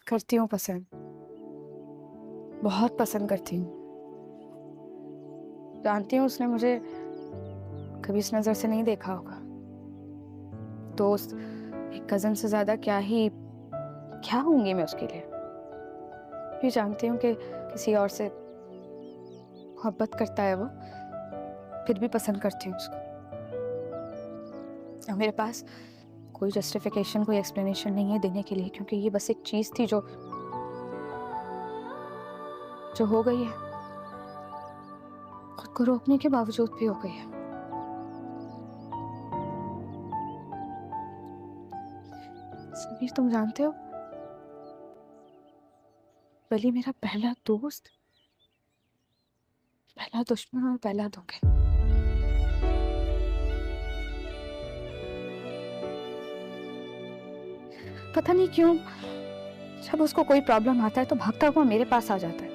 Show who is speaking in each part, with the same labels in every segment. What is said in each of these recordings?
Speaker 1: करती हूँ पसंद, बहुत पसंद करती हूँ। जानती हूँ उसने मुझे कभी इस नजर से नहीं देखा होगा। दोस्त, एक कजन से ज्यादा क्या होंगी मैं उसके लिए। भी जानती हूँ कि किसी और से मोहब्बत करता है वो, फिर भी पसंद करती हूँ उसको। और मेरे पास कोई जस्टिफिकेशन, कोई एक्सप्लेनेशन नहीं है देने के लिए, क्योंकि ये बस एक चीज थी जो जो हो गई है। खुद को रोकने के बावजूद भी हो गई है। समीर, तुम जानते हो, वली मेरा पहला दोस्त, पहला दुश्मन और पहला धोखे। पता नहीं क्यों जब उसको कोई प्रॉब्लम आता है तो भागता हुआ मेरे पास आ जाता है।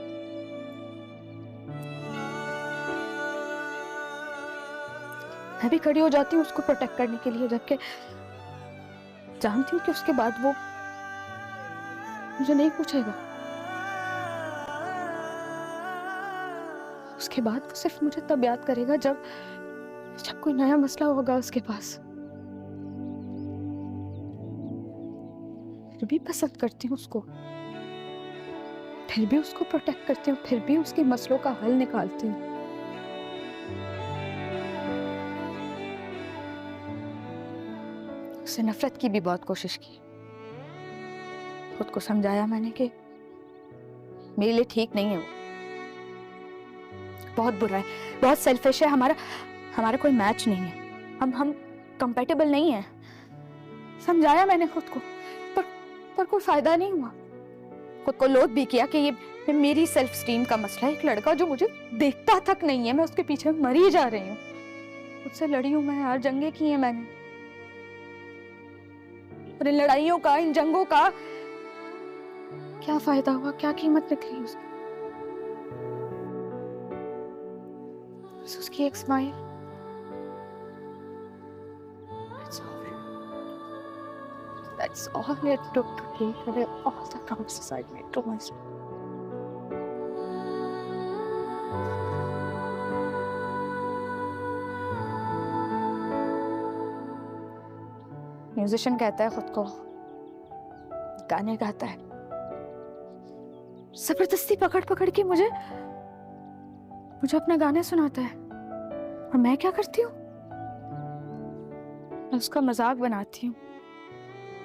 Speaker 1: मैं भी खड़ी हो जाती हूँ उसको प्रोटेक्ट करने के लिए, जबकि जानती हूँ कि उसके बाद वो मुझे नहीं पूछेगा। उसके बाद वो सिर्फ मुझे तब याद करेगा जब जब कोई नया मसला होगा उसके पास। फिर भी पसंद करती हूँ उसको, फिर भी उसको प्रोटेक्ट करती हूँ, फिर भी उसके मसलों का हल निकालती हूँ। उससे नफरत की भी बहुत कोशिश की। खुद को समझाया मैंने कि मेरे लिए ठीक नहीं है वो, बहुत बुरा है, बहुत सेल्फिश है, हमारा हमारा कोई मैच नहीं है, हम कंपेटेबल नहीं है। समझाया मैंने खुद को, पर कोई फायदा नहीं हुआ। खुद को लोड भी किया कि ये मेरी सेल्फ स्टीम का मसला है। एक लड़का जो मुझे देखता तक नहीं है, मैं उसके पीछे मरी जा रही हूँ। उससे लड़ी हूँ मैं यार, जंगे की हैं मैंने। और इन लड़ाइयों का, इन जंगों का क्या फायदा हुआ, क्या कीमत निकली उसकी? बस उसकी एक smile, that's all it took to take away all the promises I made to myself. Musician कहता है खुद को, गाने गाता है, जबरदस्ती पकड़ पकड़ के मुझे अपना गाने सुनाता है। और मैं क्या करती हूँ? मैं उसका मजाक बनाती हूँ,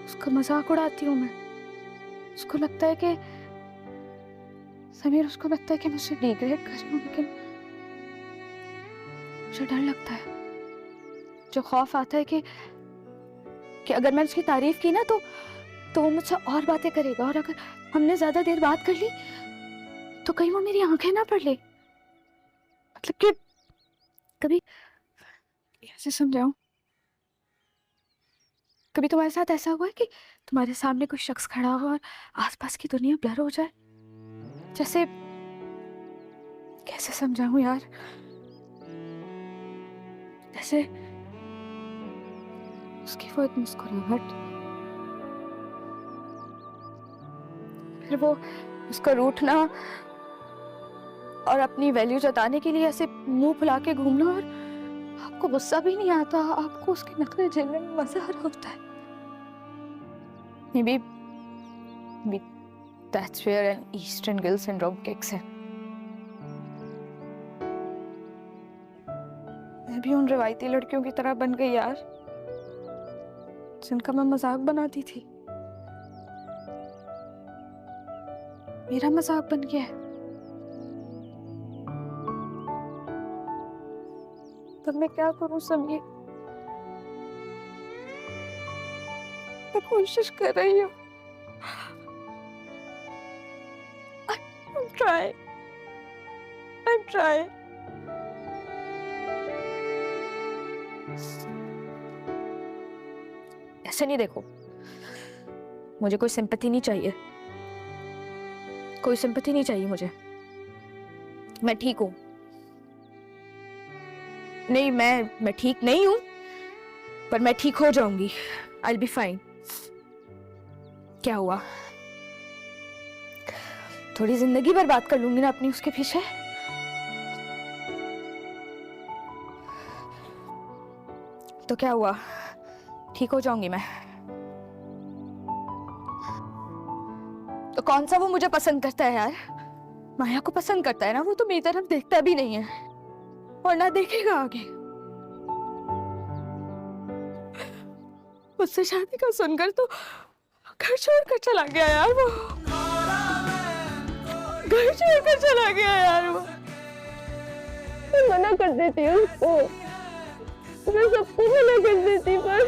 Speaker 1: उसका मजाक उड़ाती हूँ मैं। उसको लगता है कि समीर, उसको लगता है कि मैं उसे डिग्रेड कर रही हूँ, लेकिन मुझे डर लगता है। जो खौफ आता है कि अगर मैंने उसकी तारीफ की ना तो वो मुझसे और बातें करेगा, और अगर हमने ज्यादा देर बात कर ली तो कहीं वो मेरी आंखें ना पढ़ ले। मतलब कि कभी, कैसे समझाऊं, कभी तुम्हारे साथ ऐसा हुआ है कि तुम्हारे सामने कोई शख्स खड़ा हो और आसपास की दुनिया ब्लर हो जाए? जैसे, कैसे समझाऊं यार, जैसे उसकी वो एक मुस्कुराहट, फिर वो उसका रूठना, और अपनी वैल्यू जताने के लिए ऐसे मुंह फुला के घूमना, और आपको गुस्सा भी नहीं आता, आपको उसके नखरे झेलने में मजा आ रहा होता है। Maybe that's where an Eastern Guilt syndrome kicks in. मैं भी उन रवायती लड़कियों की तरह बन गई यार, जिनका मैं मजाक बनाती थी। मेरा मजाक बन गया है। तब मैं क्या करूं समीर? मैं कोशिश कर रही हूँ। I'm trying. I'm trying. ऐसे नहीं देखो, मुझे कोई सिंपैथी नहीं चाहिए, कोई सिंपैथी नहीं चाहिए मुझे। मैं ठीक हूँ। नहीं, मैं ठीक नहीं हूँ, पर मैं ठीक हो जाऊंगी। I'll be fine. क्या हुआ? थोड़ी जिंदगी बर्बाद कर लूंगी ना अपनी उसके पीछे। तो क्या हुआ, ठीक हो जाऊंगी मैं? तो कौन सा वो मुझे पसंद करता है यार? माया को पसंद करता है ना, वो तो मेरी तरफ देखता भी नहीं है और ना देखेगा आगे। मुझसे शादी का सुनकर तो घर छोड़कर चला गया यार वो, घर छोड़कर चला गया यार वो। मैं मना कर देती हूँ उसको, मैं सबको मना कर देती पर